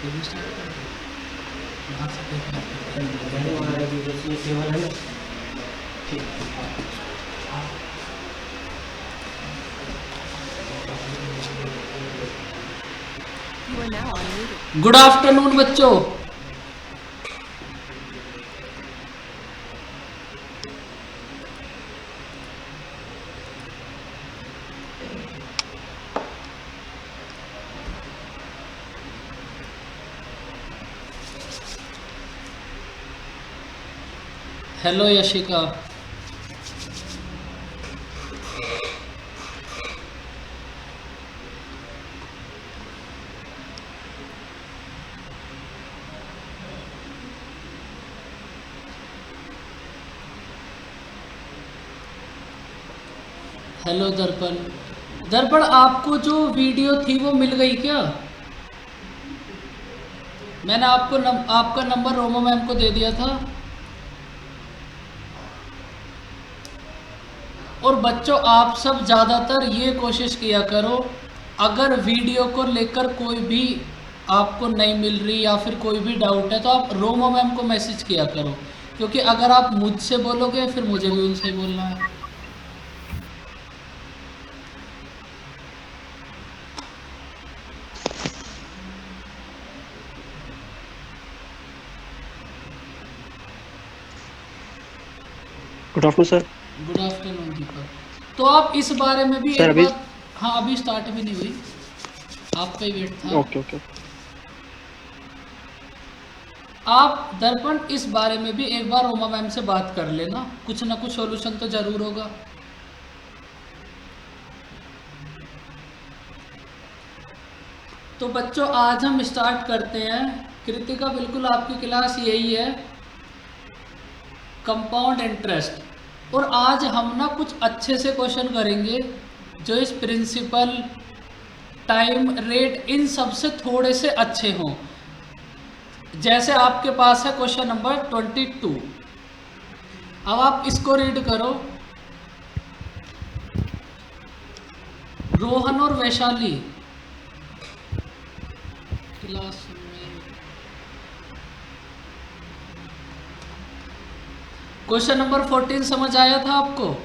Table है ना, ठीक। गुड आफ्टरनून बच्चों। हेलो यशिका। हेलो दर्पण। दर्पण आपको जो वीडियो थी वो मिल गई क्या? मैंने आपको आपका नंबर रोमा मैम को दे दिया था। और बच्चों आप सब ज़्यादातर ये कोशिश किया करो, अगर वीडियो को लेकर कोई भी आपको नहीं मिल रही या फिर कोई भी डाउट है तो आप रोमा मैम को मैसेज किया करो, क्योंकि अगर आप मुझसे बोलोगे फिर मुझे भी उनसे बोलना है। Good afternoon sir. Good afternoon Deepak. तो आप इस बारे में भी सर एक अभी बार, हाँ अभी स्टार्ट भी नहीं हुई, आपका ही वेट था। ओके ओके आप दर्पण इस बारे में भी एक बार रोमा मैम से बात कर लेना, कुछ ना कुछ सॉल्यूशन तो जरूर होगा। तो बच्चों आज हम स्टार्ट करते हैं। कृतिका बिल्कुल आपकी क्लास यही है, कंपाउंड इंटरेस्ट। और आज हम ना कुछ अच्छे से क्वेश्चन करेंगे जो इस प्रिंसिपल, टाइम, रेट इन सब से थोड़े से अच्छे हों। जैसे आपके पास है क्वेश्चन नंबर 22। अब आप इसको रीड करो। रोहन और वैशाली क्लास में क्वेश्चन नंबर 14 समझ आया था आपको?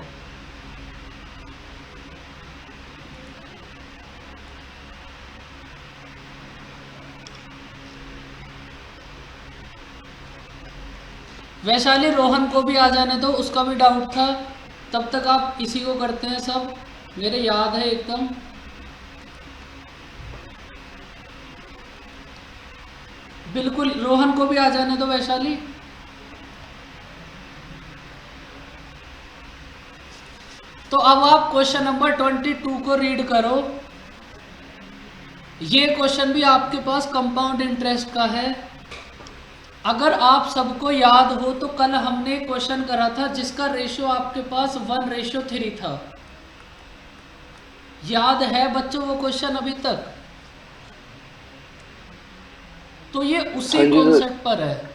वैशाली रोहन को भी आ जाने दो, उसका भी डाउट था। तब तक आप इसी को करते हैं सब, मेरे याद है एकदम। बिल्कुल रोहन को भी आ जाने दो वैशाली। तो अब आप क्वेश्चन नंबर 22 को रीड करो। ये क्वेश्चन भी आपके पास कंपाउंड इंटरेस्ट का है। अगर आप सबको याद हो तो कल हमने क्वेश्चन करा था जिसका रेशियो आपके पास 1:3 था। याद है बच्चों वो क्वेश्चन अभी तक? तो ये उसी कॉन्सेप्ट पर है।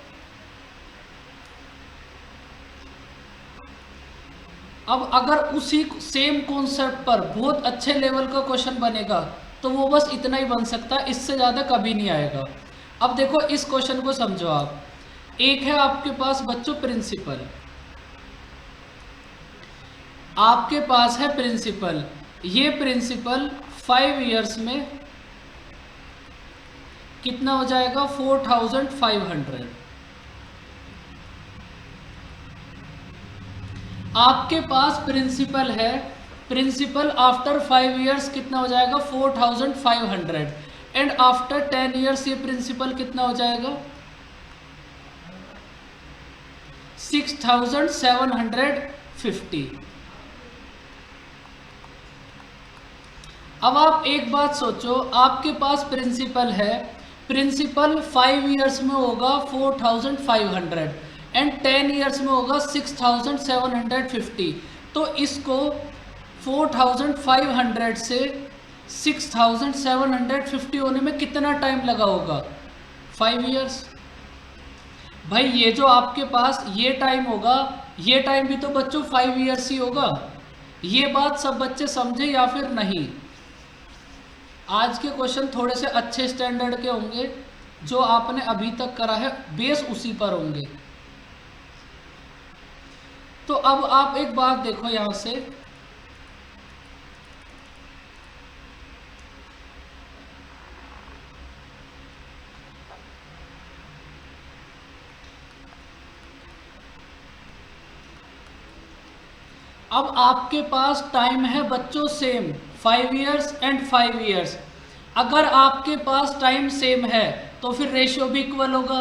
अब अगर उसी सेम कॉन्सेप्ट पर बहुत अच्छे लेवल का क्वेश्चन बनेगा तो वो बस इतना ही बन सकता है, इससे ज़्यादा कभी नहीं आएगा। अब देखो इस क्वेश्चन को समझो आप। एक है आपके पास बच्चों प्रिंसिपल, आपके पास है प्रिंसिपल। ये प्रिंसिपल 5 इयर्स में कितना हो जाएगा? 4500। आपके पास प्रिंसिपल है, प्रिंसिपल आफ्टर 5 इयर्स कितना हो जाएगा? 4500। एंड आफ्टर 10 इयर्स ये प्रिंसिपल कितना हो जाएगा? 6750। अब आप एक बात सोचो, आपके पास प्रिंसिपल है, प्रिंसिपल 5 इयर्स में होगा 4500 एंड 10 इयर्स में होगा 6750। तो इसको 4500 से 6750 होने में कितना टाइम लगा होगा? 5 इयर्स। भाई ये जो आपके पास ये टाइम होगा, ये टाइम भी तो बच्चों 5 इयर्स ही होगा। ये बात सब बच्चे समझे या फिर नहीं? आज के क्वेश्चन थोड़े से अच्छे स्टैंडर्ड के होंगे, जो आपने अभी तक करा है बेस उसी पर होंगे। तो अब आप एक बात देखो यहां से, अब आपके पास टाइम है बच्चों सेम 5 इयर्स एंड 5 इयर्स। अगर आपके पास टाइम सेम है तो फिर रेशियो भी इक्वल होगा।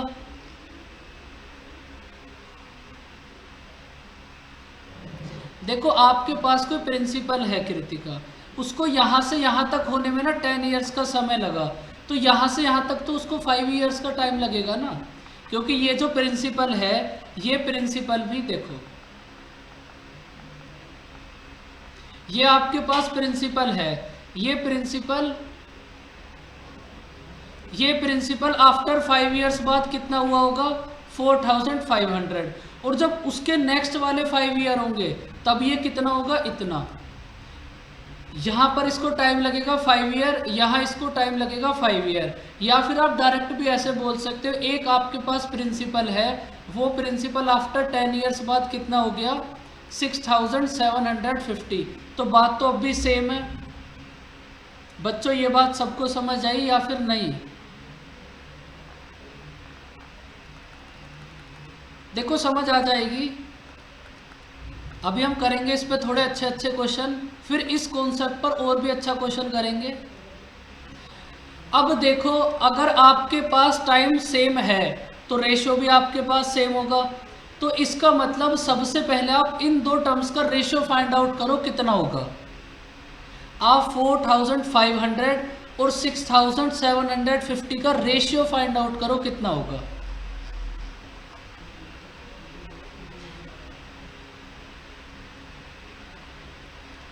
देखो आपके पास कोई प्रिंसिपल है कृतिका, उसको यहाँ से यहाँ तक होने में ना 10 इयर्स का समय लगा, तो यहाँ से यहाँ तक तो उसको 5 इयर्स का टाइम लगेगा ना, क्योंकि ये जो प्रिंसिपल है ये प्रिंसिपल भी देखो, ये आपके पास प्रिंसिपल है, ये प्रिंसिपल आफ्टर 5 इयर्स बाद कितना हुआ होगा 4500, और जब उसके नेक्स्ट वाले 5 ईयर होंगे तब ये कितना होगा इतना। यहाँ पर इसको टाइम लगेगा 5 ईयर, यहाँ इसको टाइम लगेगा 5 ईयर। या फिर आप डायरेक्ट भी ऐसे बोल सकते हो, एक आपके पास प्रिंसिपल है, वो प्रिंसिपल आफ्टर 10 इयर्स बाद कितना हो गया 6750। तो बात तो अब भी सेम है। बच्चों ये बात सबको समझ आई या फिर नहीं? देखो समझ आ जाएगी। अभी हम करेंगे इस पे थोड़े अच्छे अच्छे क्वेश्चन, फिर इस कॉन्सेप्ट पर और भी अच्छा क्वेश्चन करेंगे। अब देखो अगर आपके पास टाइम सेम है तो रेशियो भी आपके पास सेम होगा, तो इसका मतलब सबसे पहले आप इन दो टर्म्स का रेशियो फाइंड आउट करो कितना होगा। आप 4500 और 6750 का रेशियो फाइंड आउट करो कितना होगा।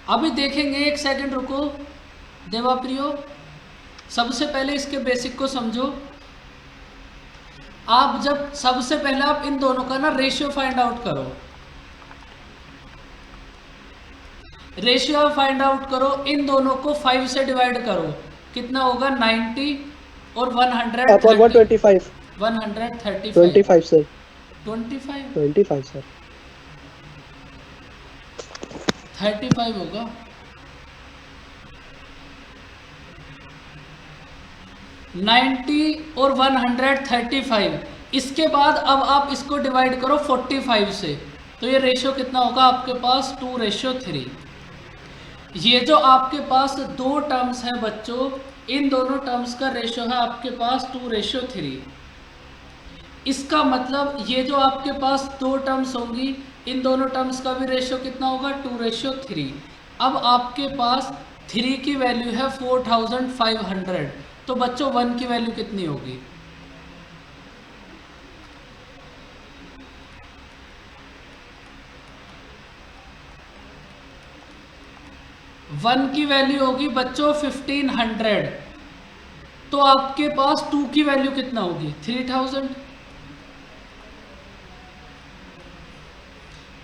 अभी देखेंगे, एक सेकंड रुको देवाप्रियो, सबसे पहले इसके बेसिक को समझो। आप जब सबसे पहले आप इन दोनों का ना रेशियो फाइंड आउट करो, रेशियो फाइंड आउट करो, इन दोनों को 5 से डिवाइड करो, कितना होगा 90 और 135 25 सर, 25 सर, 35 होगा। (90) और 135, इसके बाद अब आप इसको डिवाइड करो 45 से, तो ये रेशियो कितना होगा आपके पास 2:3। ये जो आपके पास दो टर्म्स हैं बच्चों, इन दोनों टर्म्स का रेशियो है आपके पास 2:3। इसका मतलब ये जो आपके पास दो टर्म्स होंगी, इन दोनों टर्म्स का भी रेशियो कितना होगा 2:3। अब आपके पास 3 की वैल्यू है 4500, तो बच्चों 1 की वैल्यू कितनी होगी? वन की वैल्यू होगी बच्चों 1500, तो आपके पास 2 की वैल्यू कितना होगी 3000।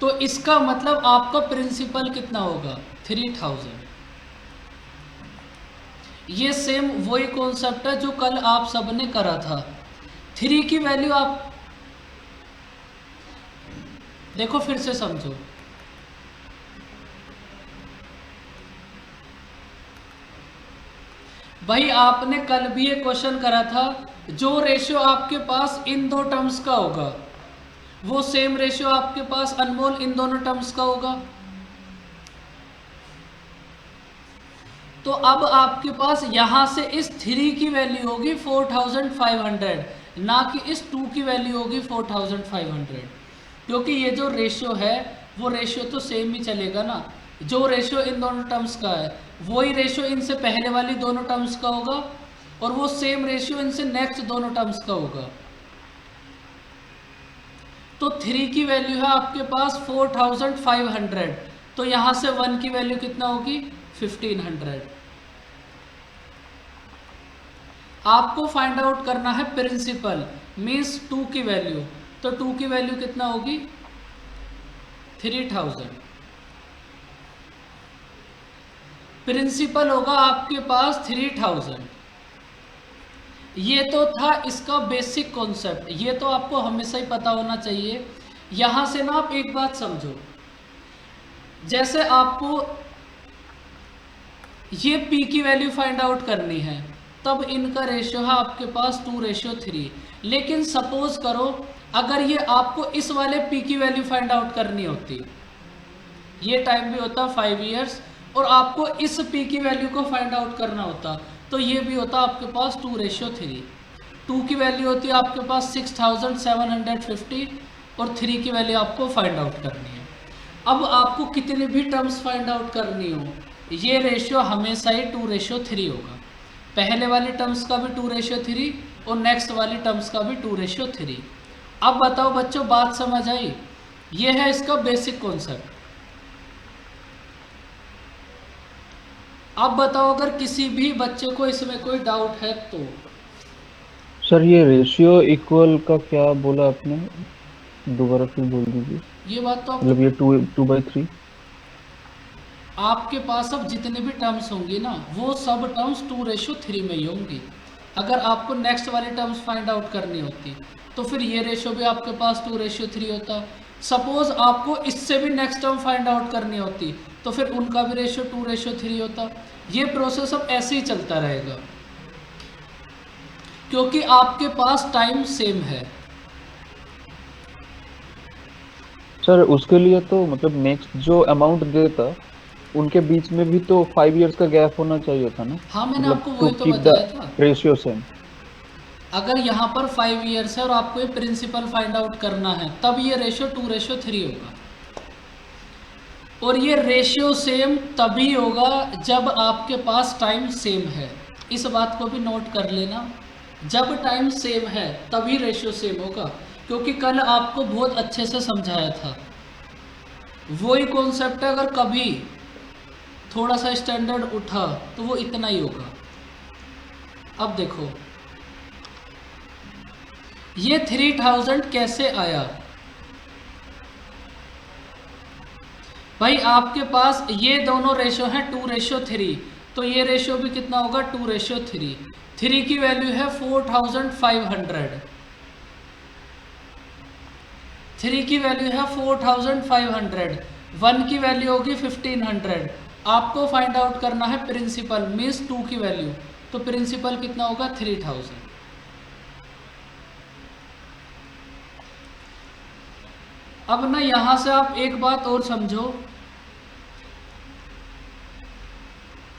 तो इसका मतलब आपका प्रिंसिपल कितना होगा 3000। ये सेम वही कॉन्सेप्ट है जो कल आप सबने करा था। 3 की वैल्यू आप देखो, फिर से समझो। भाई आपने कल भी ये क्वेश्चन करा था, जो रेशियो आपके पास इन दो टर्म्स का होगा वो सेम रेशियो आपके पास अनमोल इन दोनों टर्म्स का होगा। तो अब आपके पास यहां से इस 3 की वैल्यू होगी 4500, ना कि इस 2 की वैल्यू होगी 4500, क्योंकि ये जो रेशियो है वो रेशियो तो सेम ही चलेगा ना। जो रेशियो इन दोनों टर्म्स का है वही रेशियो इनसे पहले वाली दोनों टर्म्स का होगा, और वो सेम रेशियो इनसे नेक्स्ट दोनों टर्म्स का होगा। तो 3 की वैल्यू है आपके पास 4500, तो यहां से 1 की वैल्यू कितना होगी 1500। आपको फाइंड आउट करना है प्रिंसिपल, मींस 2 की वैल्यू, तो 2 की वैल्यू कितना होगी 3000। प्रिंसिपल होगा आपके पास 3000। ये तो था इसका बेसिक कॉन्सेप्ट, ये तो आपको हमेशा ही पता होना चाहिए। यहाँ से ना आप एक बात समझो, जैसे आपको ये P की वैल्यू फाइंड आउट करनी है, तब इनका रेशियो है आपके पास 2:3। लेकिन सपोज करो अगर ये आपको इस वाले P की वैल्यू फाइंड आउट करनी होती, ये टाइम भी होता 5 इयर्स, और आपको इस P की वैल्यू को फाइंड आउट करना होता, तो ये भी होता आपके पास 2:3। 2 की वैल्यू होती है आपके पास 6750 और 3 की वैल्यू आपको फाइंड आउट करनी है। अब आपको कितने भी टर्म्स फाइंड आउट करनी हो, ये रेशियो हमेशा ही 2:3 होगा। पहले वाले टर्म्स का भी 2:3 और नेक्स्ट वाले टर्म्स का भी 2:3। अब बताओ बच्चों, बात समझ आई? ये है इसका बेसिक कॉन्सेप्ट। अब बताओ अगर किसी भी बच्चे को इसमें कोई डाउट है तो। सर ये रेशियो इक्वल का क्या बोला आपने, दोबारा फिर बोल दीजिए। ये बात तो मतलब ये 2/3। आपके पास अब जितने भी टर्म्स होंगी ना, वो सब टर्म्स 2:3 में ही होंगी। अगर आपको नेक्स्ट वाली टर्म्स फाइंड आउट करनी होती तो फिर ये रेशियो भी आपके पास 2:3 होता। सपोज आपको इससे भी नेक्स्ट टर्म फाइंड आउट करनी होती तो फिर उनका भी रेशियो 2:3 होता। ये प्रोसेस अब ऐसे ही चलता रहेगा क्योंकि आपके पास टाइम सेम है। सर उसके लिए तो मतलब नेक्स्ट जो अमाउंट देता उनके बीच में भी तो 5 इयर्स का गैप होना चाहिए था ना। हाँ, मैंने मतलब आपको वही तो keep the बताया था। Ratio same. अगर यहाँ पर 5 इयर्स है और आपको ये प्रिंसिपल फाइंड आउट करना है, तब ये रेशियो 2:3 होगा। और ये रेशियो सेम तभी होगा जब आपके पास टाइम सेम है। इस बात को भी नोट कर लेना, जब टाइम सेम है तभी रेशियो सेम होगा, क्योंकि कल आपको बहुत अच्छे से समझाया था। वही कॉन्सेप्ट है, अगर कभी थोड़ा सा स्टैंडर्ड उठा तो वो इतना ही होगा। अब देखो ये 3000 कैसे आया भाई? आपके पास ये दोनों रेशियो हैं 2:3, तो ये रेशियो भी कितना होगा 2:3। 3 की वैल्यू है 4500, 3 की वैल्यू है 4500, 1 की वैल्यू होगी 1500। आपको फाइंड आउट करना है प्रिंसिपल मीन्स 2 की वैल्यू, तो प्रिंसिपल कितना होगा 3000। अब ना यहां से आप एक बात और समझो,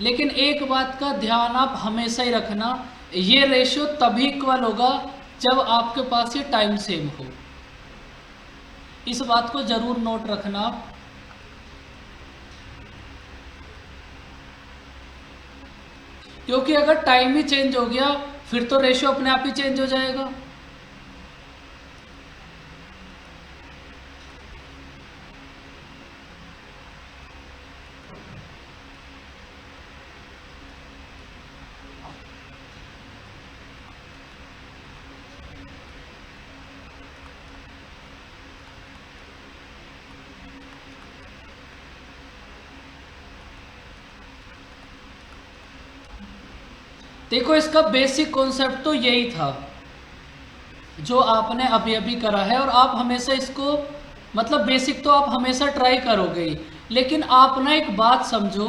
लेकिन एक बात का ध्यान आप हमेशा ही रखना, ये रेशियो तभी इक्वल होगा जब आपके पास ये टाइम सेम हो। इस बात को जरूर नोट रखना आप। क्योंकि अगर टाइम ही चेंज हो गया फिर तो रेशियो अपने आप ही चेंज हो जाएगा। देखो इसका बेसिक कॉन्सेप्ट तो यही था जो आपने अभी अभी करा है, और आप हमेशा इसको मतलब बेसिक तो आप हमेशा ट्राई करोगे ही, लेकिन आप ना एक बात समझो,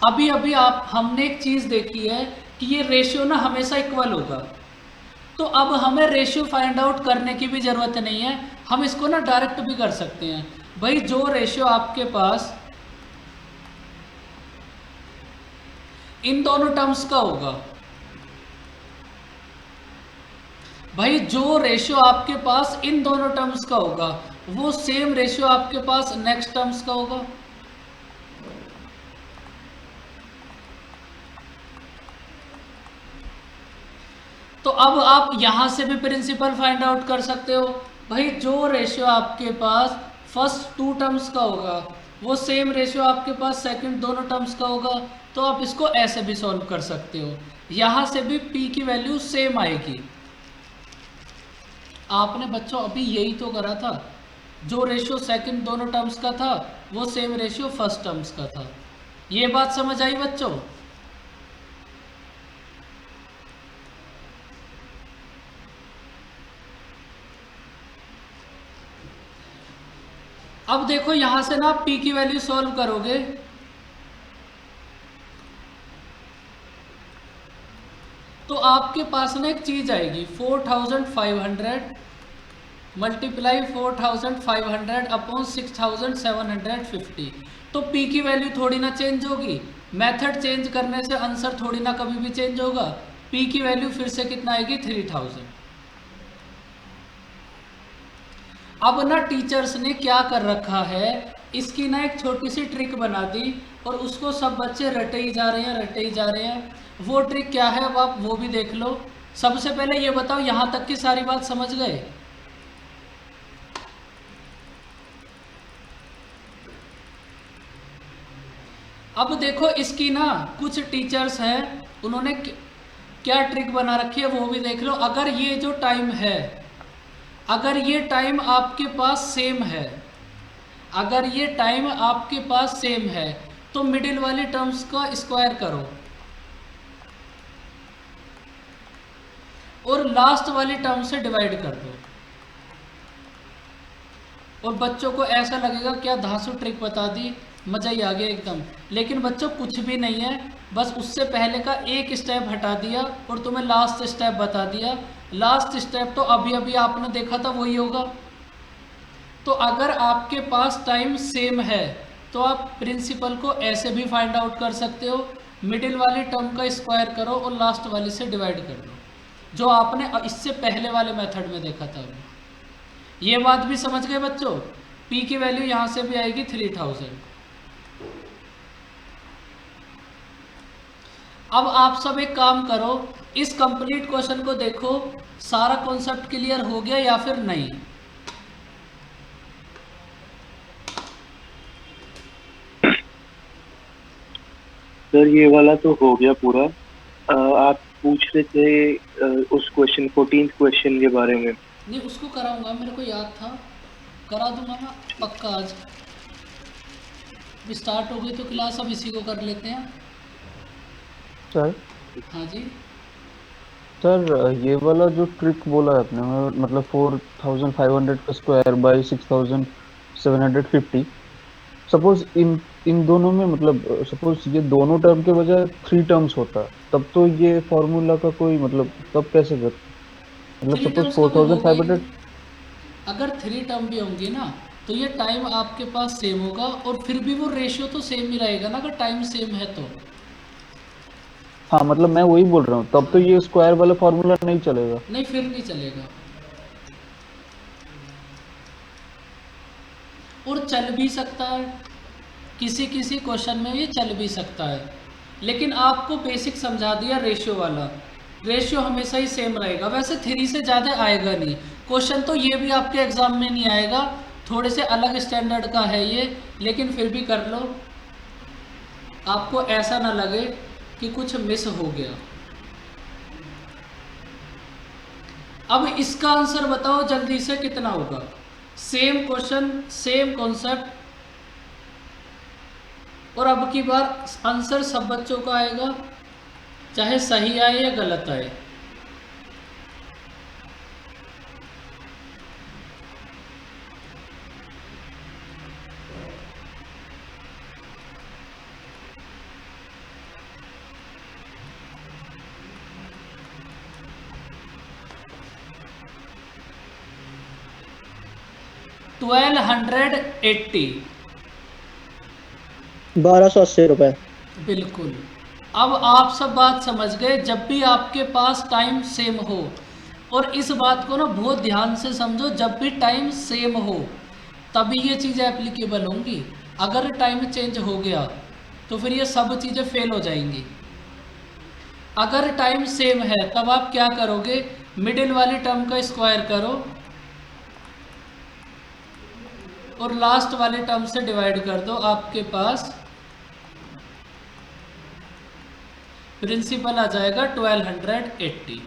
अभी अभी आप हमने एक चीज़ देखी है कि ये रेशियो ना हमेशा इक्वल होगा। तो अब हमें रेशियो फाइंड आउट करने की भी ज़रूरत नहीं है, हम इसको ना डायरेक्ट भी कर सकते हैं। भाई जो रेशियो आपके पास इन दोनों टर्म्स का होगा, भाई जो रेशियो आपके पास इन दोनों टर्म्स का होगा वो सेम रेशियो आपके पास नेक्स्ट टर्म्स का होगा। तो अब आप यहां से भी प्रिंसिपल फाइंड आउट कर सकते हो। भाई जो रेशियो आपके पास फर्स्ट 2 टर्म्स का होगा वो सेम रेशियो आपके पास सेकंड दोनों टर्म्स का होगा। तो आप इसको ऐसे भी सॉल्व कर सकते हो, यहां से भी P की वैल्यू सेम आएगी। आपने बच्चों अभी यही तो करा था, जो रेशियो सेकंड दोनों टर्म्स का था वो सेम रेशियो फर्स्ट टर्म्स का था। ये बात समझ आई बच्चों? अब देखो यहां से ना पी की वैल्यू सॉल्व करोगे तो आपके पास ना एक चीज आएगी 4500 मल्टीप्लाई 4500 अपॉन 6750। तो पी की वैल्यू थोड़ी ना चेंज होगी, मेथड चेंज करने से आंसर थोड़ी ना कभी भी चेंज होगा। पी की वैल्यू फिर से कितना आएगी 3000। अब ना टीचर्स ने क्या कर रखा है, इसकी ना एक छोटी सी ट्रिक बना दी और उसको सब बच्चे रटे ही जा रहे हैं, रटे ही जा रहे हैं। वो ट्रिक क्या है अब आप वो भी देख लो। सबसे पहले ये बताओ यहां तक की सारी बात समझ गए? अब देखो इसकी ना कुछ टीचर्स हैं उन्होंने क्या ट्रिक बना रखी है वो भी देख लो। अगर ये जो टाइम है, अगर ये टाइम आपके पास सेम है, अगर ये टाइम आपके पास सेम है तो मिडिल वाली टर्म्स का स्क्वायर करो और लास्ट वाली टर्म से डिवाइड कर दो। और बच्चों को ऐसा लगेगा क्या धांसू ट्रिक बता दी, मजा ही आ गया एकदम। लेकिन बच्चों कुछ भी नहीं है, बस उससे पहले का एक स्टेप हटा दिया और तुम्हें लास्ट स्टेप बता दिया। लास्ट स्टेप तो अभी अभी आपने देखा था वही होगा। तो अगर आपके पास टाइम सेम है तो आप प्रिंसिपल को ऐसे भी फाइंड आउट कर सकते हो, मिडिल वाली टर्म का स्क्वायर करो और लास्ट वाली से डिवाइड कर दो, जो आपने इससे पहले वाले मेथड में देखा था। ये बात भी समझ गए बच्चों? P की वैल्यू यहां से भी आएगी 3000। अब आप सब एक काम करो, इस कंप्लीट क्वेश्चन को देखो, सारा कॉन्सेप्ट क्लियर हो गया या फिर नहीं? सर ये वाला तो हो गया पूरा। आप पूछ रहे थे उस क्वेश्चन 14th क्वेश्चन के बारे में। नहीं उसको कराऊंगा, मेरे को याद था, करा दूंगा मैं पक्का। आज स्टार्ट हो गई तो क्लास अब इसी को कर लेते हैं। सर हाँ जी सर ये वाला जो ट्रिक बोला है आपने, मतलब 4500 का स्क्वायर बाई 6750, सपोज इन दोनों में, मतलब सपोज ये दोनों टर्म के बजाय 3 टर्म्स होता है, तब तो ये फॉर्मूला का कोई मतलब तब कैसे कर, मतलब 3 सपोज टर्म्स का भी होगा 4500। ही। अगर 3 टर्म भी होंगी ना तो ये टाइम आपके पास सेम होगा और फिर भी वो रेशियो तो सेम ही रहेगा ना, अगर टाइम सेम है तो। हाँ मतलब मैं वही बोल रहा हूँ, तब तो ये स्क्वायर वाला फॉर्मूला नहीं चलेगा। नहीं फिर नहीं चलेगा, और चल भी सकता है, किसी किसी क्वेश्चन में ये चल भी सकता है। लेकिन आपको बेसिक समझा दिया रेशियो वाला, रेशियो हमेशा ही सेम रहेगा। वैसे 3 से ज़्यादा आएगा नहीं क्वेश्चन, तो ये भी आपके एग्जाम में नहीं आएगा, थोड़े से अलग स्टैंडर्ड का है ये, लेकिन फिर भी कर लो, आपको ऐसा ना लगे कि कुछ मिस हो गया। अब इसका आंसर बताओ जल्दी से कितना होगा। सेम क्वेश्चन सेम कॉन्सेप्ट, और अब की बार आंसर सब बच्चों का आएगा, चाहे सही आए या गलत आए। $1280 ₹1280। बिल्कुल। अब आप सब बात समझ गए, जब भी आपके पास टाइम सेम हो, और इस बात को ना बहुत ध्यान से समझो, जब भी टाइम सेम हो तभी ये चीज़ें एप्लीकेबल होंगी। अगर टाइम चेंज हो गया तो फिर ये सब चीज़ें फेल हो जाएंगी। अगर टाइम सेम है तब आप क्या करोगे, मिडिल वाली टर्म का स्क्वायर करो और लास्ट वाले टर्म से डिवाइड कर दो, आपके पास प्रिंसिपल आ जाएगा 1280।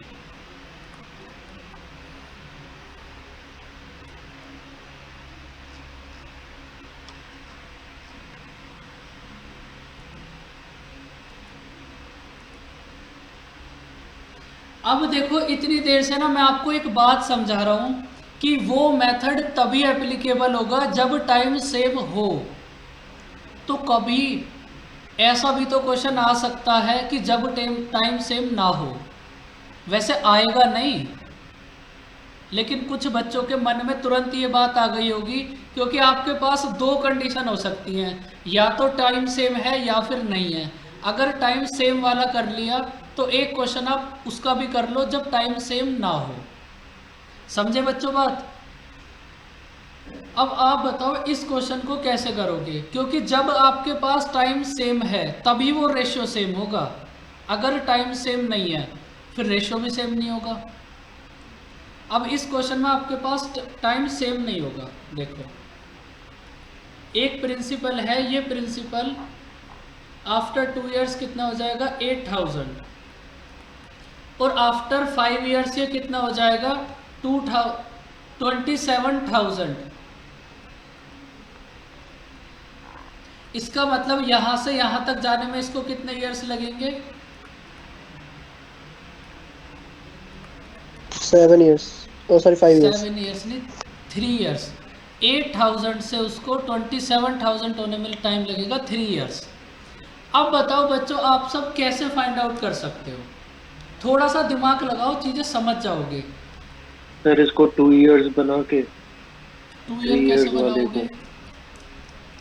अब देखो इतनी देर से ना मैं आपको एक बात समझा रहा हूँ कि वो मेथड तभी एप्लीकेबल होगा जब टाइम सेम हो। तो कभी ऐसा भी तो क्वेश्चन आ सकता है कि जब टाइम सेम ना हो, वैसे आएगा नहीं, लेकिन कुछ बच्चों के मन में तुरंत ये बात आ गई होगी, क्योंकि आपके पास दो कंडीशन हो सकती हैं, या तो टाइम सेम है या फिर नहीं है। अगर टाइम सेम वाला कर लिया तो एक क्वेश्चन आप उसका भी कर लो जब टाइम सेम ना हो। समझे बच्चों बात? अब आप बताओ इस क्वेश्चन को कैसे करोगे, क्योंकि जब आपके पास टाइम सेम है तभी वो रेशियो सेम होगा। अगर टाइम सेम नहीं है फिर रेशियो भी सेम नहीं होगा। अब इस क्वेश्चन में आपके पास टाइम सेम नहीं होगा। देखो, एक प्रिंसिपल है, ये प्रिंसिपल आफ्टर 2 इयर्स कितना हो जाएगा 8000, और आफ्टर 5 इयर्स ये कितना हो जाएगा 27,000। इसका मतलब यहां से यहां तक जाने में इसको कितने इयर्स लगेंगे? 7 years, oh sorry 5 years। 7 years नहीं, 3 इयर्स। 8000 से उसको 27,000 होने में टाइम लगेगा 3 इयर्स। अब बताओ बच्चों, आप सब कैसे फाइंड आउट कर सकते हो? थोड़ा सा दिमाग लगाओ, चीजें समझ जाओगे। सर इसको 2 इयर्स बना के 2 3 ईयर कैसे इयर्स वाले बनाओगे? को,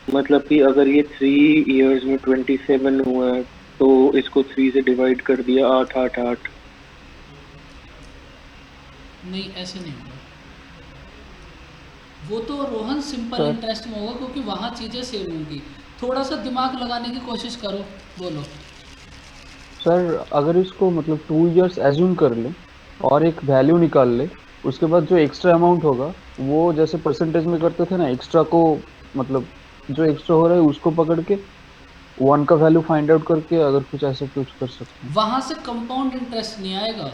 मतलब कि अगर ये 3 इयर्स में 27 हुआ है तो इसको 3 से डिवाइड कर दिया, 8 8 8। नहीं, ऐसे नहीं होगा। वो तो रोहन सिंपल सर। इंटरेस्ट में होगा, क्योंकि वहाँ चीज़ें सेम होंगी। थोड़ा सा दिमाग लगाने की कोशिश करो, बोलो। सर अगर इसको मतलब 2 इयर्स एज्यूम कर ले और एक वैल्यू निकाल ले, उसके बाद जो एक्स्ट्रा अमाउंट होगा वो जैसे परसेंटेज में करते थे ना, एक्स्ट्रा को मतलब जो एक्स्ट्रा हो रहा है उसको पकड़ के 1 का वैल्यू फाइंड आउट करके अगर कुछ ऐसा कुछ कर सकते हैं। वहाँ से कंपाउंड इंटरेस्ट नहीं आएगा।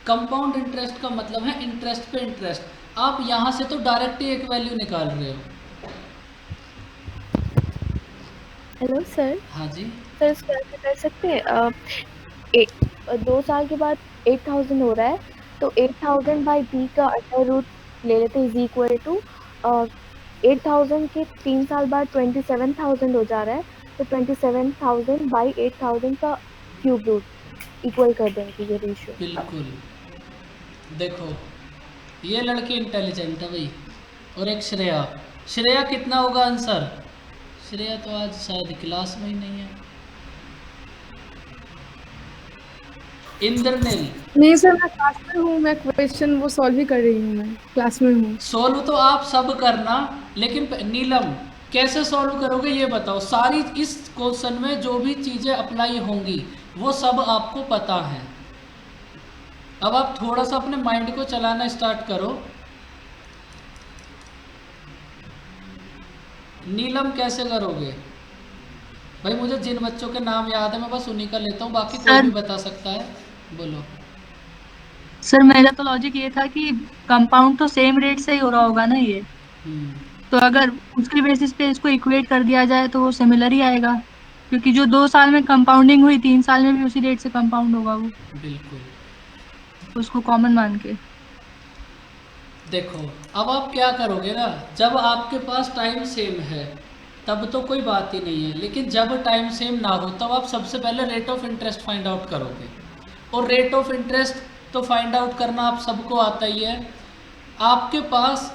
कंपाउंड इंटरेस्ट का मतलब है इंटरेस्ट पे इंटरेस्ट। आप यहाँ से तो डायरेक्ट ही एक वैल्यू निकाल रहे हो। Hello sir. हाँ जी। सर इसको ऐसे कर सकते हैं, 2 साल के बाद 8000 हो रहा है, तो 8000 बाई बी का अंडर रूट ले लेते हैं इज इक्वल टू 8000 के 3 साल बाद 27,000 हो जा रहा है, तो 27,000 बाई 8000 का क्यूब रूट इक्वल कर देंगे ये रेशियो। बिल्कुल। देखो, ये लड़की इंटेलिजेंट है भाई, और एक श्रेया। श्रेया कितना होगा आंसर? श्रेया तो आज शायद क्लास में ही नहीं है। इंद्रनील, नहीं सर, मैं क्लास में हूँ, मैं क्वेश्चन वो सॉल्व ही कर रही हूँ, मैं क्लास में हूँ। सॉल्व तो आप सब करना, लेकिन नीलम कैसे सॉल्व करोगे ये बताओ। सारी इस क्वेश्चन में जो भी चीज़ें अप्लाई होंगी वो सब आपको पता है। अब आप थोड़ा सा अपने माइंड को चलाना स्टार्ट करो। नीलम कैसे करोगे? भाई मुझे जिन बच्चों के नाम याद है मैं बस उन्हीं का लेता हूँ, बाकी कोई भी बता सकता है। बोलो। सर मेरा तो लॉजिक ये था कि कंपाउंड तो सेम रेट से ही हो रहा होगा ना ये, तो अगर उसके बेसिस पे इसको इक्वेट कर दिया जाए तो वो सिमिलर ही आएगा, क्योंकि जो 2 साल में कंपाउंडिंग हुई 3 साल में भी उसी रेट से कंपाउंड होगा वो, बिल्कुल। उसको कॉमन मान के। देखो, अब आप क्या करोगे ना, जब आपके पास टाइम सेम है तब तो कोई बात ही नहीं है, लेकिन जब टाइम सेम ना हो तब आप सबसे पहले rate of interest find out करोगे। और रेट ऑफ इंटरेस्ट तो फाइंड आउट करना आप सबको आता ही है। आपके पास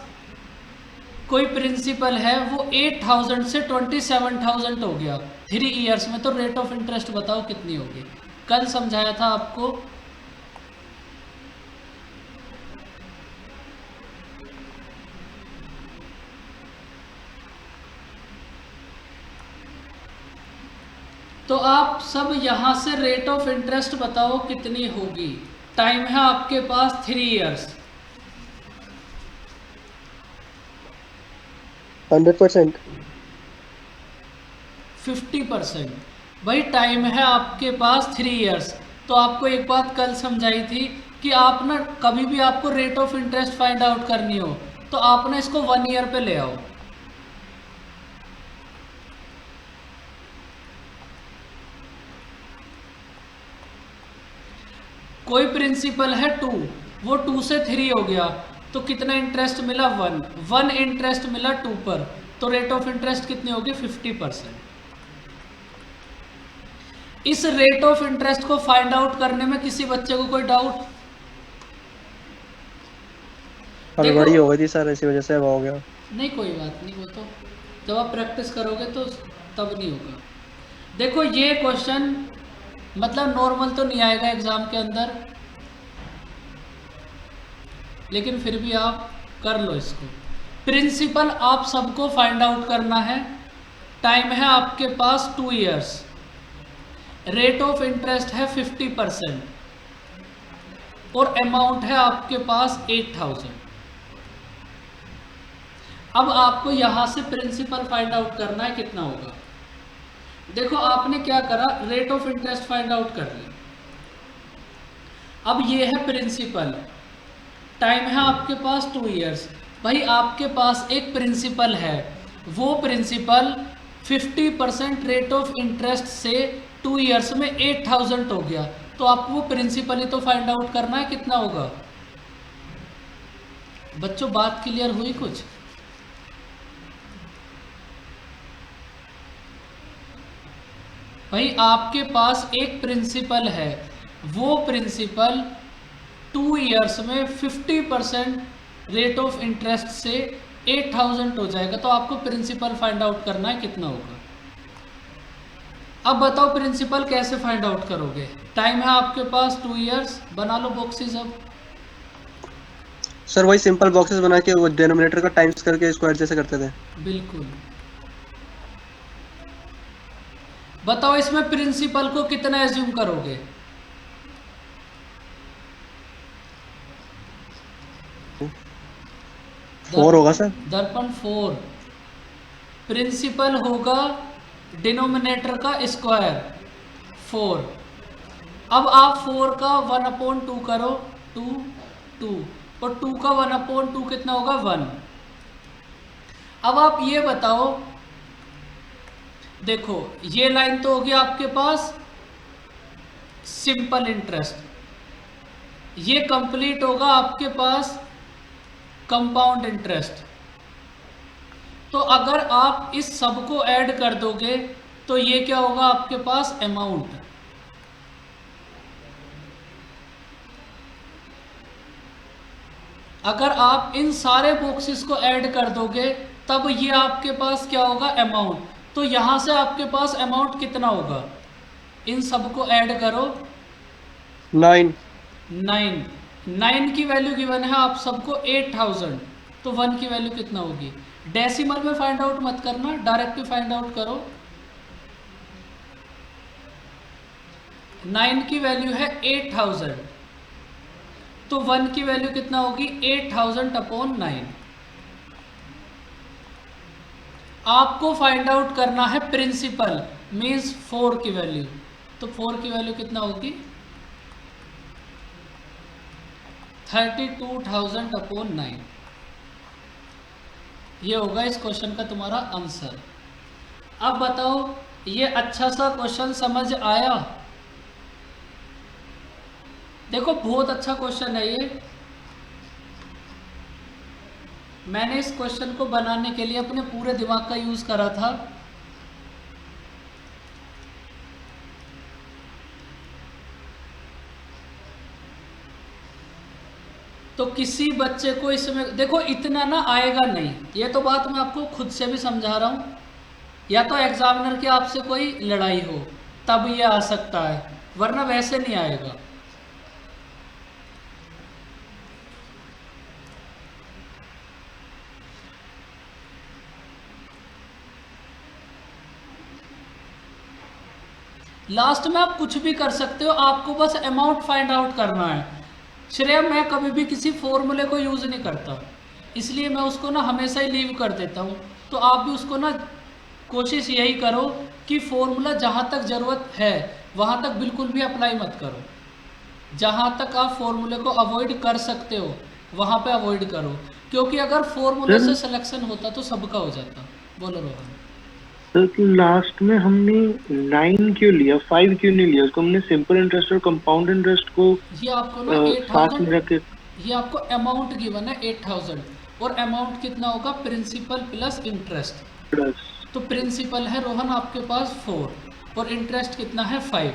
कोई प्रिंसिपल है, वो 8000 से 27,000 हो गया 3 इयर्स में, तो रेट ऑफ इंटरेस्ट बताओ कितनी होगी? कल समझाया था आपको। तो आप सब यहाँ से रेट ऑफ इंटरेस्ट बताओ कितनी होगी। टाइम है आपके पास 3 इयर्स। 100%। 50%। भाई टाइम है आपके पास 3 इयर्स, तो आपको एक बात कल समझाई थी कि आप ना कभी भी आपको rate of interest find out करनी हो तो आप ना इसको 1 ईयर पे ले आओ। कोई प्रिंसिपल है 2, वो 2 से 3 हो गया, तो कितना इंटरेस्ट मिला 1 इंटरेस्ट मिला 2 पर, तो रेट ऑफ इंटरेस्ट कितनी होगी 50%। इस रेट ऑफ इंटरेस्ट को फाइंड आउट करने में किसी बच्चे को कोई डाउट? हड़बड़ी हो गई थी सर, इसी वजह से अब हो गया। नहीं कोई बात नहीं, वो तो जब आप प्रैक्टिस करोगे तो तब नहीं होगा। देखो ये क्वेश्चन मतलब नॉर्मल तो नहीं आएगा एग्जाम के अंदर, लेकिन फिर भी आप कर लो इसको। प्रिंसिपल आप सबको फाइंड आउट करना है। टाइम है आपके पास 2 इयर्स, रेट ऑफ इंटरेस्ट है 50% और अमाउंट है आपके पास 8000। अब आपको यहां से प्रिंसिपल फाइंड आउट करना है कितना होगा। देखो आपने क्या करा, rate of interest find out कर लिया। अब ये है प्रिंसिपल, टाइम है आपके पास 2 इयर्स। भाई आपके पास एक प्रिंसिपल है, वो प्रिंसिपल 50% रेट ऑफ इंटरेस्ट से 2 इयर्स में 8000 हो गया, तो आपको वो प्रिंसिपल ही तो फाइंड आउट करना है कितना होगा। बच्चों बात क्लियर हुई कुछ? भाई आपके पास एक प्रिंसिपल है, वो प्रिंसिपल 2 इयर्स में 50% रेट ऑफ इंटरेस्ट से 8000 हो जाएगा, तो आपको प्रिंसिपल फाइंड आउट करना है कितना होगा। अब बताओ प्रिंसिपल कैसे फाइंड आउट करोगे। टाइम है आपके पास 2 इयर्स, बना लो बॉक्सेस। अब सर वही सिंपल बॉक्सेस बना के वो डिनोमिनेटर का टाइम्स करके स्क्वायर जैसे करते थे। बिल्कुल। बताओ इसमें प्रिंसिपल को कितना एज्यूम करोगे। फोर होगा सर। दर्पण 4। प्रिंसिपल होगा डिनोमिनेटर का स्क्वायर 4। अब आप 4 का 1/2 करो, 2 और 2 का 1/2 कितना होगा 1। अब आप ये बताओ, देखो ये लाइन तो होगी आपके पास सिंपल इंटरेस्ट, ये कंप्लीट होगा आपके पास कंपाउंड इंटरेस्ट। तो अगर आप इस सब को ऐड कर दोगे तो ये क्या होगा आपके पास अमाउंट। अगर आप इन सारे बॉक्सेस को ऐड कर दोगे तब ये आपके पास क्या होगा अमाउंट। तो यहां से आपके पास अमाउंट कितना होगा, इन सब को ऐड करो 9 की वैल्यू गिवन है आप सबको 8000, तो 1 की वैल्यू कितना होगी। डेसिमल में फाइंड आउट मत करना, डायरेक्ट फाइंड आउट करो। 9 की वैल्यू है 8000, तो 1 की वैल्यू कितना होगी 8000/9। आपको फाइंड आउट करना है प्रिंसिपल मींस 4 की वैल्यू, तो 4 की वैल्यू कितना होगी 32,000/9। ये होगा इस क्वेश्चन का तुम्हारा आंसर। अब बताओ ये अच्छा सा क्वेश्चन समझ आया। देखो बहुत अच्छा क्वेश्चन है ये। मैंने इस क्वेश्चन को बनाने के लिए अपने पूरे दिमाग का यूज करा था। तो किसी बच्चे को इसमें देखो इतना ना आएगा नहीं, ये तो बात मैं आपको खुद से भी समझा रहा हूँ। या तो एग्जामिनर की आपसे कोई लड़ाई हो तब ये आ सकता है, वरना वैसे नहीं आएगा। लास्ट में आप कुछ भी कर सकते हो, आपको बस अमाउंट फाइंड आउट करना है। श्रेया मैं कभी भी किसी फॉर्मूले को यूज़ नहीं करता, इसलिए मैं उसको ना हमेशा ही लीव कर देता हूँ। तो आप भी उसको ना कोशिश यही करो कि फॉर्मूला जहाँ तक ज़रूरत है वहाँ तक बिल्कुल भी अप्लाई मत करो। जहाँ तक आप फॉर्मूले को अवॉइड कर सकते हो वहाँ पे अवॉइड करो, क्योंकि अगर फॉर्मूले से सिलेक्शन होता तो सबका हो जाता। बोलो रोहन। सर तो लास्ट में हमने 9 क्यों लिया, 5 क्यों नहीं लिया? उसको हमने सिंपल इंटरेस्ट और कंपाउंड इंटरेस्ट को ये आपको ना साथ में रखे। ये आपको अमाउंट गिवन है 8000 और अमाउंट कितना होगा प्रिंसिपल प्लस इंटरेस्ट। प्लस तो प्रिंसिपल है रोहन आपके पास 4 और इंटरेस्ट कितना है 5,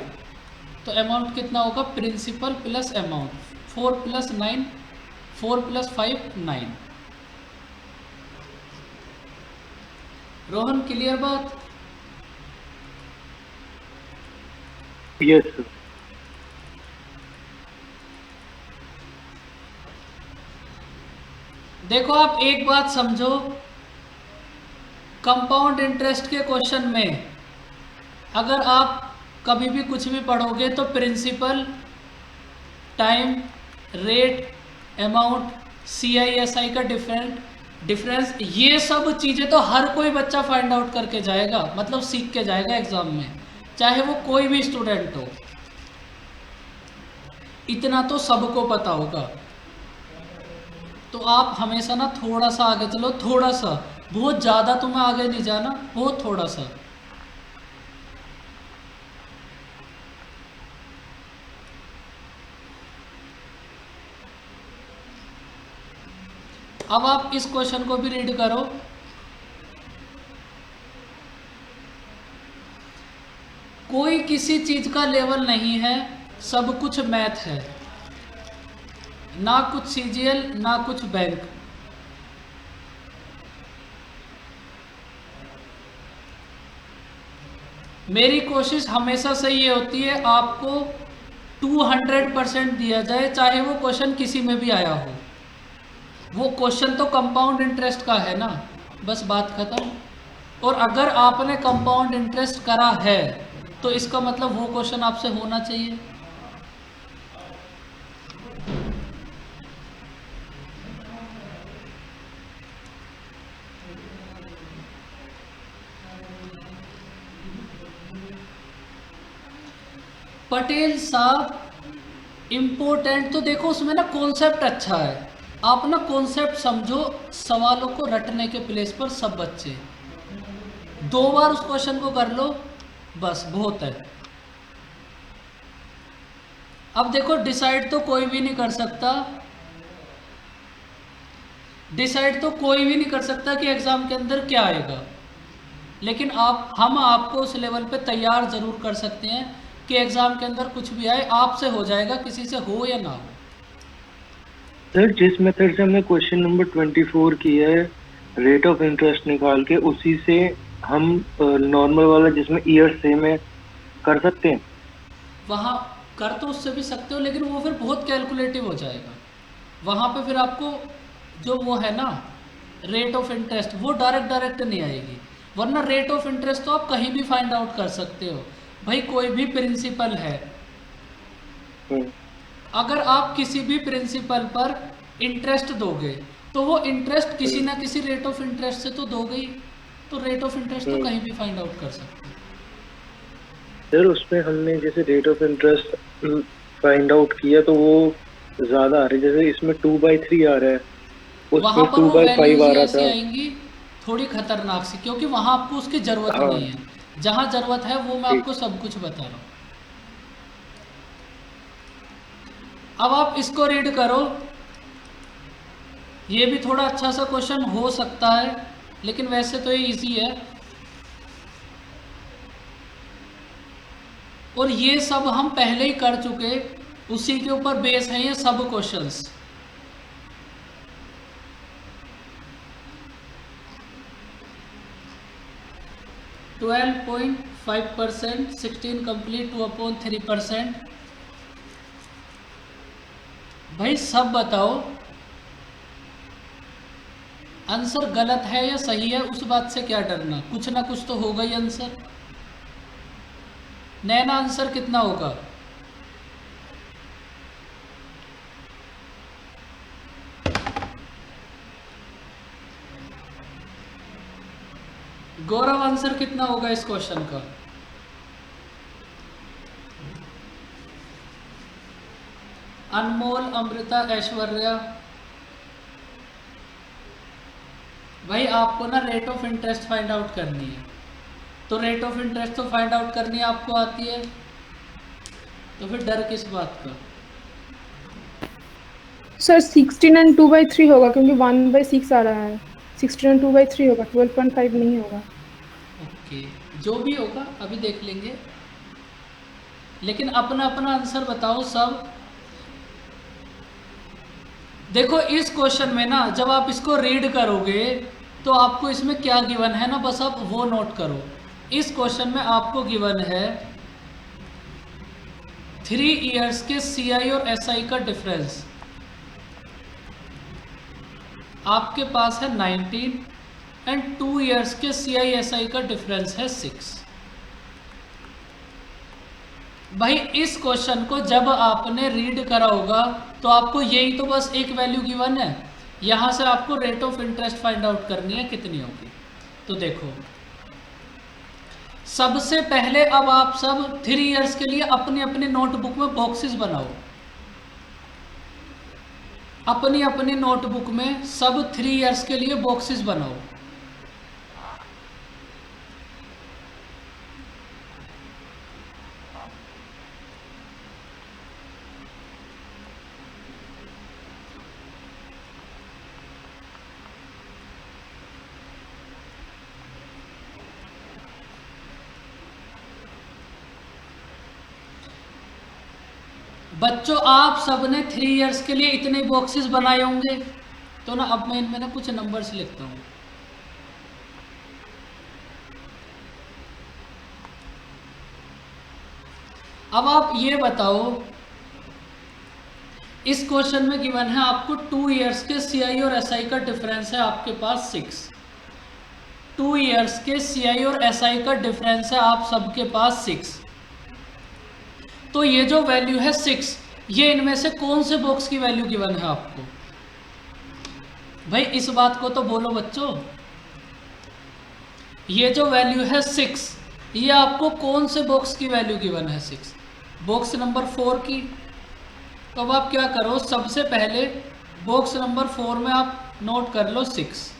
तो अमाउंट कितना होगा principal plus amount 4 + 9 4 + 5 9। Rohan clear बात? Yes sir. देखो आप एक बात समझो, कंपाउंड इंटरेस्ट के क्वेश्चन में अगर आप कभी भी कुछ भी पढ़ोगे तो principle, time, rate, amount, CISI का डिफरेंस ये सब चीज़ें तो हर कोई बच्चा फाइंड आउट करके जाएगा, मतलब सीख के जाएगा एग्जाम में, चाहे वो कोई भी स्टूडेंट हो। इतना तो सबको पता होगा। तो आप हमेशा ना थोड़ा सा आगे चलो, थोड़ा सा, बहुत ज़्यादा तुम्हें आगे नहीं जाना, बहुत थोड़ा सा। अब आप इस क्वेश्चन को भी रीड करो। कोई किसी चीज का लेवल नहीं है, सब कुछ मैथ है, ना कुछ CGL ना कुछ बैंक। मेरी कोशिश हमेशा से ये होती है आपको 200% दिया जाए, चाहे वो क्वेश्चन किसी में भी आया हो। वो क्वेश्चन तो कंपाउंड इंटरेस्ट का है ना, बस बात खत्म। और अगर आपने कंपाउंड इंटरेस्ट करा है तो इसका मतलब वो क्वेश्चन आपसे होना चाहिए। पटेल साहब इम्पोर्टेंट तो देखो उसमें ना कॉन्सेप्ट अच्छा है, आप ना कॉन्सेप्ट समझो, सवालों को रटने के प्लेस पर सब बच्चे 2 बार उस क्वेश्चन को कर लो, बस बहुत है। अब देखो डिसाइड तो कोई भी नहीं कर सकता, डिसाइड तो कोई भी नहीं कर सकता कि एग्जाम के अंदर क्या आएगा, लेकिन हम आपको उस लेवल पे तैयार जरूर कर सकते हैं कि एग्जाम के अंदर कुछ भी आए आपसे हो जाएगा, किसी से हो या ना हो। सर जिस मेथड से हमने क्वेश्चन नंबर 24 किया है, रेट ऑफ इंटरेस्ट निकाल के, उसी से हम नॉर्मल वाला जिसमें ईयर सेम है कर सकते हैं। वहाँ कर तो उससे भी सकते हो, लेकिन वो फिर बहुत कैलकुलेटिव हो जाएगा। वहाँ पे फिर आपको जो वो है ना रेट ऑफ इंटरेस्ट, वो डायरेक्ट नहीं आएगी, वरना रेट ऑफ इंटरेस्ट तो आप कहीं भी फाइंड आउट कर सकते हो भाई। कोई भी प्रिंसिपल है, अगर आप किसी भी प्रिंसिपल पर इंटरेस्ट दोगे तो वो इंटरेस्ट किसी ना किसी रेट ऑफ इंटरेस्ट से तो दोगे ही, तो रेट ऑफ इंटरेस्ट तो कहीं भी फाइंड आउट कर सकते हो। सर उसमें हमने जैसे rate of interest find out किया तो वो ज्यादा आ रहा है, जैसे इसमें 2/3 आ रहा है, उसमें 2/5 आ रहा था। आएंगी थोड़ी खतरनाक सी, क्योंकि वहां आपको उसकी जरूरत नहीं है, जहां जरूरत है वो मैं आपको सब कुछ बता रहा हूँ। अब आप इसको रीड करो, ये भी थोड़ा अच्छा सा क्वेश्चन हो सकता है, लेकिन वैसे तो ये इजी है। और ये सब हम पहले ही कर चुके, उसी के ऊपर बेस है ये सब क्वेश्चंस। %12.5%, 16 complete 2/3%। भाई सब बताओ आंसर गलत है या सही है, उस बात से क्या डरना, कुछ ना कुछ तो होगा ही आंसर। नैना आंसर कितना होगा? गौरव आंसर कितना होगा इस क्वेश्चन का? अनमोल, अमृता, ऐश्वर्या, भाई आपको ना rate of interest find out करनी है, तो रेट ऑफ इंटरेस्ट तो फाइंड आउट करनी आपको आती है, तो फिर डर किस बात का? सर 16 एंड 2/3 होगा क्योंकि 1/6 आ रहा है। 16 एंड 2/3 होगा, 12.5 नहीं होगा। ओके, जो भी होगा अभी देख लेंगे, लेकिन अपना अपना आंसर बताओ सब। देखो इस क्वेश्चन में ना जब आप इसको रीड करोगे तो आपको इसमें क्या गिवन है ना, बस आप वो नोट करो। इस क्वेश्चन में आपको गिवन है 3 इयर्स के CI और SI का डिफरेंस आपके पास है 19 एंड 2 इयर्स के CI SI का डिफरेंस है 6। भाई इस क्वेश्चन को जब आपने रीड करा होगा तो आपको यही तो बस एक वैल्यू गिवन है, यहाँ से आपको rate of interest find out करनी है कितनी होगी। तो देखो सबसे पहले अब आप सब 3 इयर्स के लिए अपनी अपनी नोटबुक में बॉक्सेस बनाओ। अपनी अपनी नोटबुक में सब 3 इयर्स के लिए बॉक्सेस बनाओ। बच्चों आप सबने 3 इयर्स के लिए इतने बॉक्सेस बनाए होंगे, तो ना अब मैं इनमें ना कुछ नंबर्स लिखता हूँ। अब आप ये बताओ, इस क्वेश्चन में गिवन है आपको 2 इयर्स के CI और SI का डिफरेंस है आपके पास 6। 2 इयर्स के CI और SI का डिफरेंस है आप सबके पास 6। तो ये जो वैल्यू है 6, ये इनमें से कौन से बॉक्स की वैल्यू गिवन है आपको? भाई इस बात को तो बोलो बच्चों। ये जो वैल्यू है 6, ये आपको कौन से बॉक्स की वैल्यू गिवन है? 6, बॉक्स नंबर 4 की। तो अब आप क्या करो, सबसे पहले बॉक्स नंबर 4 में आप नोट कर लो 6।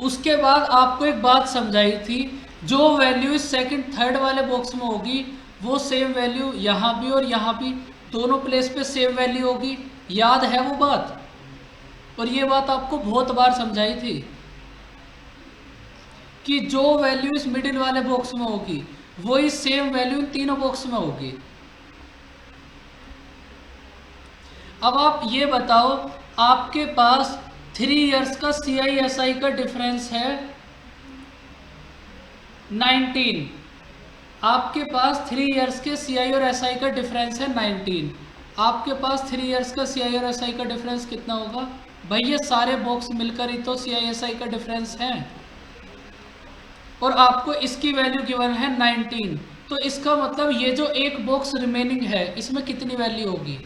उसके बाद आपको एक बात समझाई थी, जो वैल्यू इस सेकंड थर्ड वाले बॉक्स में होगी वो सेम वैल्यू यहाँ भी और यहाँ भी दोनों प्लेस पे सेम वैल्यू होगी। याद है वो बात? और ये बात आपको बहुत बार समझाई थी कि जो वैल्यू इस मिडिल वाले बॉक्स में होगी वही सेम वैल्यू इन तीनों बॉक्स में होगी। अब आप ये बताओ, आपके पास 3 इयर्स का CI SI का डिफरेंस है 19। आपके पास 3 इयर्स के CI और SI का डिफरेंस है 19। आपके पास 3 इयर्स का CI और SI का डिफरेंस कितना होगा? भाई ये सारे बॉक्स मिलकर ही तो CI SI का डिफरेंस है, और आपको इसकी वैल्यू गिवन है 19। तो इसका मतलब ये जो एक बॉक्स रिमेनिंग है इसमें कितनी वैल्यू होगी?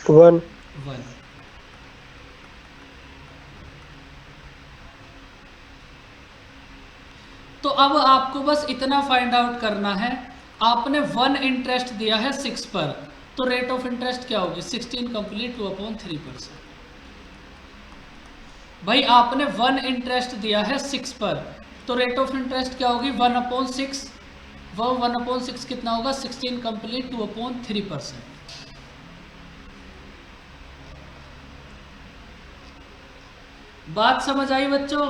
1। तो अब आपको बस इतना फाइंड आउट करना है, आपने 1 इंटरेस्ट दिया है 6 पर, तो रेट ऑफ इंटरेस्ट क्या होगी? 16 कंप्लीट 2/3%। भाई आपने 1 इंटरेस्ट दिया है 6 पर, तो रेट ऑफ इंटरेस्ट क्या होगी? 1/6। वो 1/6 कितना होगा? 16 कंप्लीट 2/3%। बात समझ आई बच्चों?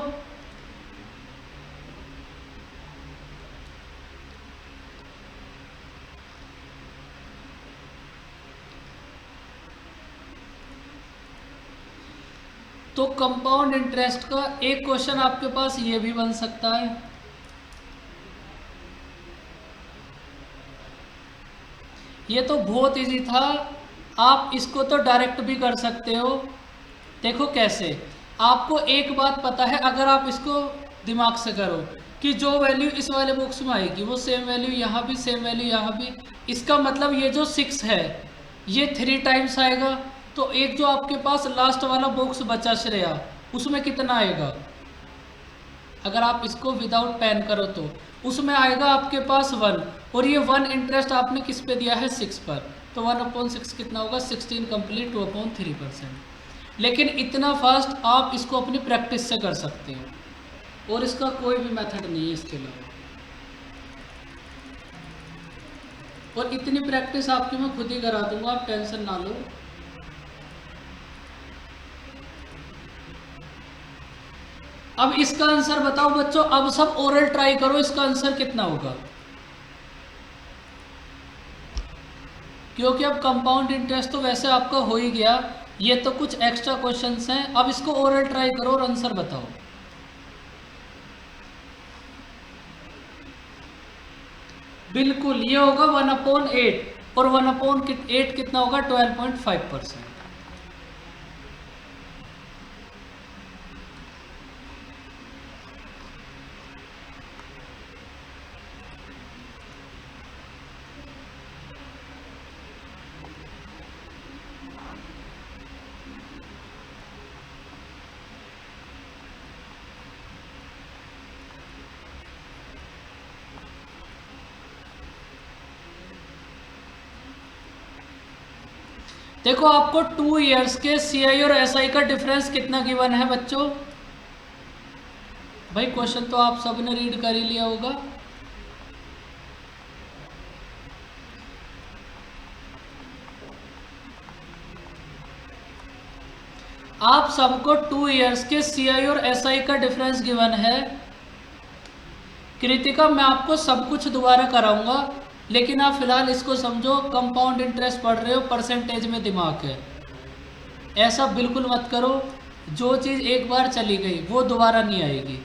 तो कंपाउंड इंटरेस्ट का एक क्वेश्चन आपके पास ये भी बन सकता है। ये तो बहुत इजी था, आप इसको तो डायरेक्ट भी कर सकते हो। देखो कैसे, आपको एक बात पता है, अगर आप इसको दिमाग से करो कि जो वैल्यू इस वाले बॉक्स में आएगी वो सेम वैल्यू यहाँ भी, सेम वैल्यू यहाँ भी, इसका मतलब ये जो 6 है ये 3 टाइम्स आएगा। तो एक जो आपके पास लास्ट वाला बॉक्स बचा श्रेया, उसमें कितना आएगा? अगर आप इसको विदाउट पेन करो तो उसमें आएगा आपके पास 1, और ये 1 इंटरेस्ट आपने किस पे दिया है? 6 पर, तो 1/6 कितना होगा? 16 कंप्लीट 2/3%। लेकिन इतना फास्ट आप इसको अपनी प्रैक्टिस से कर सकते हो, और इसका कोई भी मेथड नहीं है इसके अलावा। और इतनी प्रैक्टिस आपकी मैं खुद ही करा दूंगा, आप टेंशन ना लो। अब इसका आंसर बताओ बच्चों, अब सब ओरल ट्राई करो, इसका आंसर कितना होगा, क्योंकि अब कंपाउंड इंटरेस्ट तो वैसे आपका हो ही गया, ये तो कुछ एक्स्ट्रा क्वेश्चंस हैं। अब इसको ओरल ट्राई करो और आंसर बताओ। बिल्कुल ये होगा 1/8 और 1/8 कितना होगा 12.5%। देखो आपको 2 इयर्स के CI और SI का डिफरेंस कितना गिवन है बच्चों? भाई क्वेश्चन तो आप सबने रीड कर ही लिया होगा। आप सबको 2 इयर्स के CI और SI का डिफरेंस गिवन है। कृतिका मैं आपको सब कुछ दोबारा कराऊंगा, लेकिन आप फिलहाल इसको समझो, कंपाउंड इंटरेस्ट पढ़ रहे हो, परसेंटेज में दिमाग है। ऐसा बिल्कुल मत करो, जो चीज़ एक बार चली गई वो दोबारा नहीं आएगी,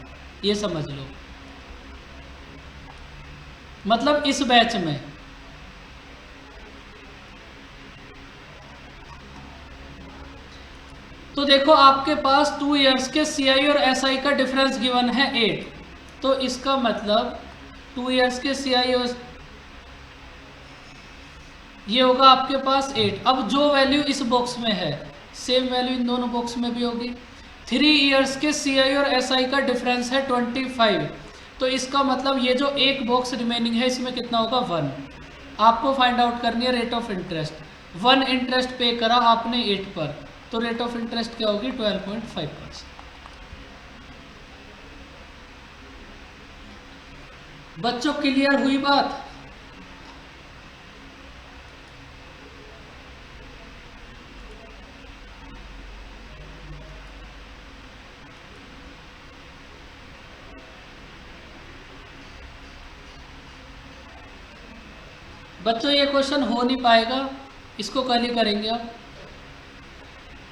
ये समझ लो। मतलब इस बैच में तो देखो आपके पास 2 इयर्स के CI और SI का डिफरेंस गिवन है 8, तो इसका मतलब 2 इयर्स के CI और ये होगा आपके पास 8। अब जो वैल्यू इस बॉक्स में है सेम वैल्यू इन दोनों बॉक्स में भी होगी। 3 इयर्स के CI और SI का डिफरेंस है 25, तो इसका मतलब ये जो एक बॉक्स रिमेनिंग है इसमें कितना होगा 1। आपको फाइंड आउट करनी है रेट ऑफ इंटरेस्ट। 1 इंटरेस्ट पे करा आपने 8 पर, तो रेट ऑफ इंटरेस्ट क्या होगी 12.5%। बच्चों क्लियर हुई बात? बच्चों ये क्वेश्चन हो नहीं पाएगा, इसको कल ही करेंगे। आप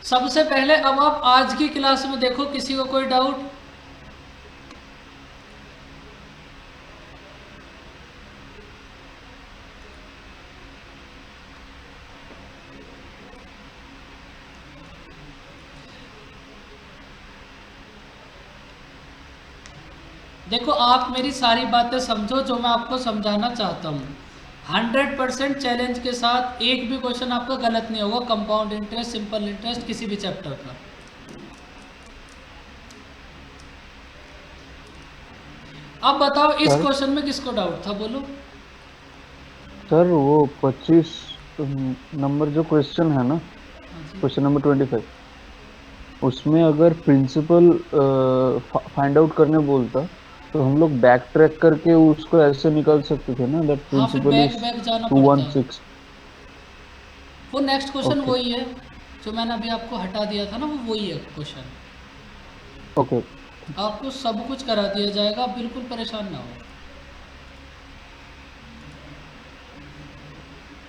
सबसे पहले अब आप आज की क्लास में देखो, किसी को कोई डाउट? देखो आप मेरी सारी बातें समझो जो मैं आपको समझाना चाहता हूँ। 100% चैलेंज के साथ एक भी क्वेश्चन आपका गलत नहीं होगा, कंपाउंड इंटरेस्ट, सिंपल इंटरेस्ट, किसी भी चैप्टर का। अब बताओ इस क्वेश्चन में किसको डाउट था, बोलो। सर वो 25 नंबर जो क्वेश्चन है ना, क्वेश्चन नंबर 25, उसमें अगर प्रिंसिपल फाइंड आउट करने बोलता तो हम लोग बैक ट्रैक करके उसको ऐसे निकाल सकते थे ना, दैट प्रिंसिपल इज 216। वो नेक्स्ट क्वेश्चन वही है जो मैंने अभी आपको हटा दिया था ना, वो वही है क्वेश्चन। ओके, आपको सब कुछ करा दिया जाएगा, बिल्कुल परेशान ना हो,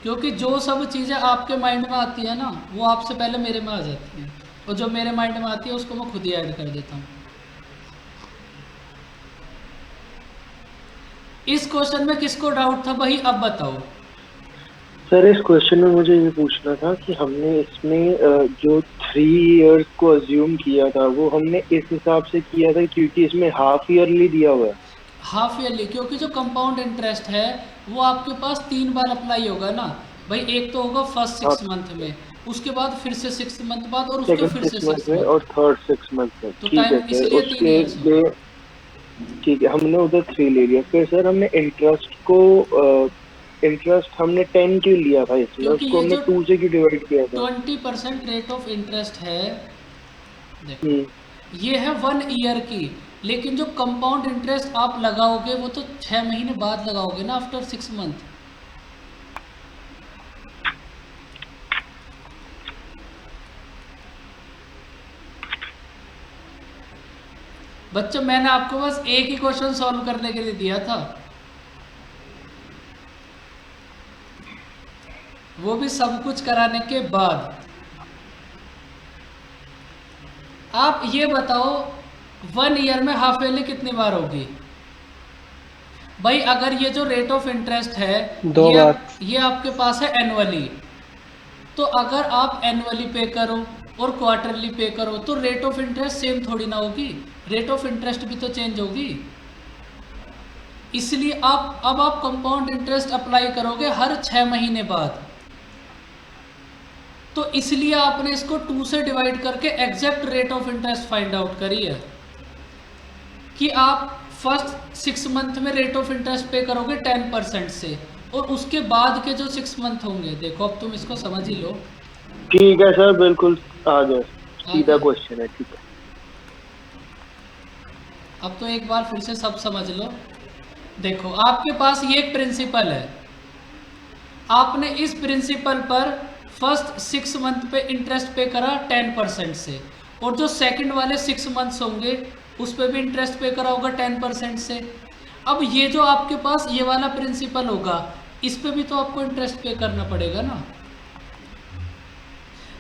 क्योंकि जो सब चीज़ें आपके माइंड में आती है ना वो आपसे पहले मेरे में आ जाती हैं, और जो मेरे माइंड में आती है उसको मैं खुद ही ऐड कर देता हूँ। इस क्वेश्चन में किसको डाउट था भाई, अब बताओ। सर इस क्वेश्चन में मुझे ये पूछना था कि हमने इसमें जो 3 इयर्स को अज्यूम किया था वो हमने इस हिसाब से किया था क्योंकि इसमें हाफ ईयरली दिया हुआ है। हाफ ईयरली, क्योंकि जो कंपाउंड इंटरेस्ट है वो आपके पास 3 बार अप्लाई होगा ना भाई। एक तो होगा फर्स्ट 6 मंथ में, उसके बाद फिर से 6 मंथ बाद, और उसके फिर से 6 मंथ में, और थर्ड 6 मंथ में। तो टाइम इसलिए 3 इयर्स। ठीक है, हमने उधर 3 ले लिया। फिर सर हमने इंटरेस्ट हमने 10 क्यों लिया था इसमें, उसको हमने 2 से क्यों डिवाइड किया था? 20% रेट ऑफ इंटरेस्ट है, देखो ये है 1 ईयर की, लेकिन जो कंपाउंड इंटरेस्ट आप लगाओगे वो तो 6 महीने बाद लगाओगे ना, आफ्टर 6 मंथ। बच्चों मैंने आपको बस एक ही क्वेश्चन सॉल्व करने के लिए दिया था, वो भी सब कुछ कराने के बाद। आप ये बताओ 1 ईयर में हाफ ईयरली कितनी बार होगी भाई? अगर ये जो रेट ऑफ इंटरेस्ट है 2 बार। ये आपके पास है एनुअली, तो अगर आप एनुअली पे करो और क्वार्टरली पे करो तो रेट ऑफ इंटरेस्ट सेम थोड़ी ना होगी, रेट ऑफ इंटरेस्ट भी तो चेंज होगी। इसलिए अब आप कंपाउंड इंटरेस्ट अप्लाई करोगे हर 6 महीने बाद, तो इसलिए आपने इसको 2 से डिवाइड करके exact rate of interest find out करी है कि आप फर्स्ट 6 मंथ में रेट ऑफ इंटरेस्ट पे करोगे 10% से, और उसके बाद के जो 6 मंथ होंगे, देखो अब तुम इसको समझ ही लो। ठीक है सर, बिल्कुल आ गया, सीधा क्वेश्चन है। ठीक है, अब तो एक बार फिर से सब समझ लो। देखो आपके पास ये एक प्रिंसिपल है, आपने इस प्रिंसिपल पर फर्स्ट 6 मंथ पे इंटरेस्ट पे करा 10% से, और जो सेकंड वाले 6 मंथ्स होंगे उस पे भी इंटरेस्ट पे करा होगा 10% से। अब ये जो आपके पास ये वाला प्रिंसिपल होगा, इस पे भी तो आपको इंटरेस्ट पे करना पड़ेगा ना।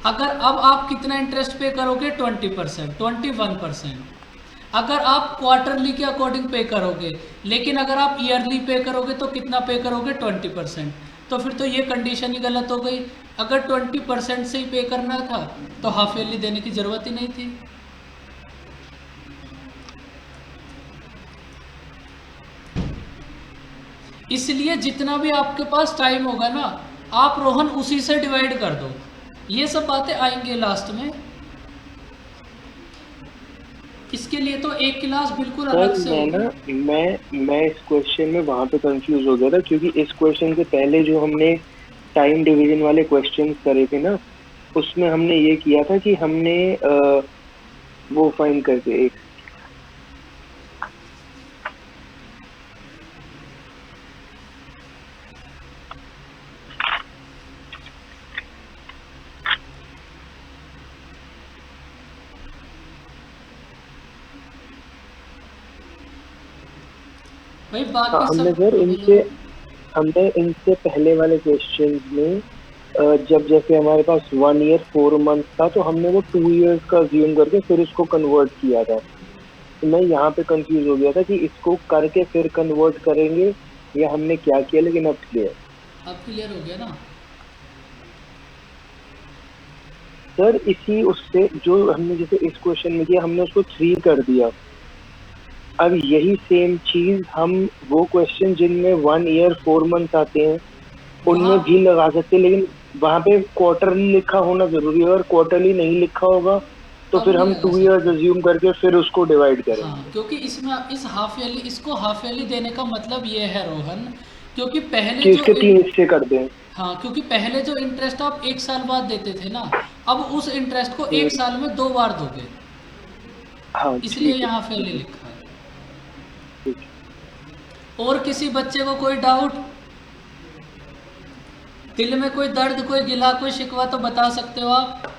अगर अब आप कितना इंटरेस्ट पे करोगे 20%, 21%। अगर आप क्वार्टरली के अकॉर्डिंग पे करोगे, लेकिन अगर आप ईयरली पे करोगे तो कितना पे करोगे 20%। तो फिर तो ये कंडीशन ही गलत हो गई। अगर 20% से ही पे करना था तो हाफ ईयरली देने की जरूरत ही नहीं थी। इसलिए जितना भी आपके पास टाइम होगा ना, आप रोहन उसी से डिवाइड कर दो। ये सब बातें आएंगे लास्ट में, इसके लिए तो एक क्लास बिल्कुल अलग से होगी। मैं इस क्वेश्चन में वहां पे कंफ्यूज हो गया था, क्योंकि इस क्वेश्चन से पहले जो हमने टाइम डिवीजन वाले क्वेश्चन करे थे ना, उसमें हमने ये किया था कि हमने वो फाइंड करके एक भाई बाकी हमने सब सर हमने इनसे पहले वाले क्वेश्चन में जब जैसे हमारे पास 1 ईयर 4 मंथ था, तो हमने वो 2 इयर्स का अज्यूम करके फिर उसको कन्वर्ट किया था। तो मैं यहाँ पे कंफ्यूज हो गया था कि इसको करके फिर कन्वर्ट करेंगे या हमने क्या किया, लेकिन अब क्लियर हो गया ना सर। इसी उससे जो हमने जैसे इस क्वेश्चन में किया, हमने उसको 3 कर दिया। अब यही सेम चीज हम वो क्वेश्चन जिनमें 1 ईयर 4 मंथ आते हैं उनमें भी लगा सकते हैं, लेकिन वहाँ पे क्वार्टरली लिखा होना जरूरी है। अगर क्वार्टरली नहीं लिखा होगा तो फिर हम 2 इयर्स अज्यूम करके फिर उसको डिवाइड करें। हाँ, क्योंकि इसमें इस हाफ ईयरली, इसको हाफ ईयरली देने का मतलब ये है रोहन, क्योंकि पहले इसके 3 हिस्से कर दें। हाँ, क्योंकि पहले जो इंटरेस्ट आप 1 साल बाद देते थे ना, अब उस इंटरेस्ट को 1 साल में 2 बार दोगे। हाँ, इसलिए यहाँ हाफ ईयरली लिखा है। और किसी बच्चे को कोई डाउट, दिल में कोई दर्द, कोई गिला, कोई शिकवा तो बता सकते हो आप।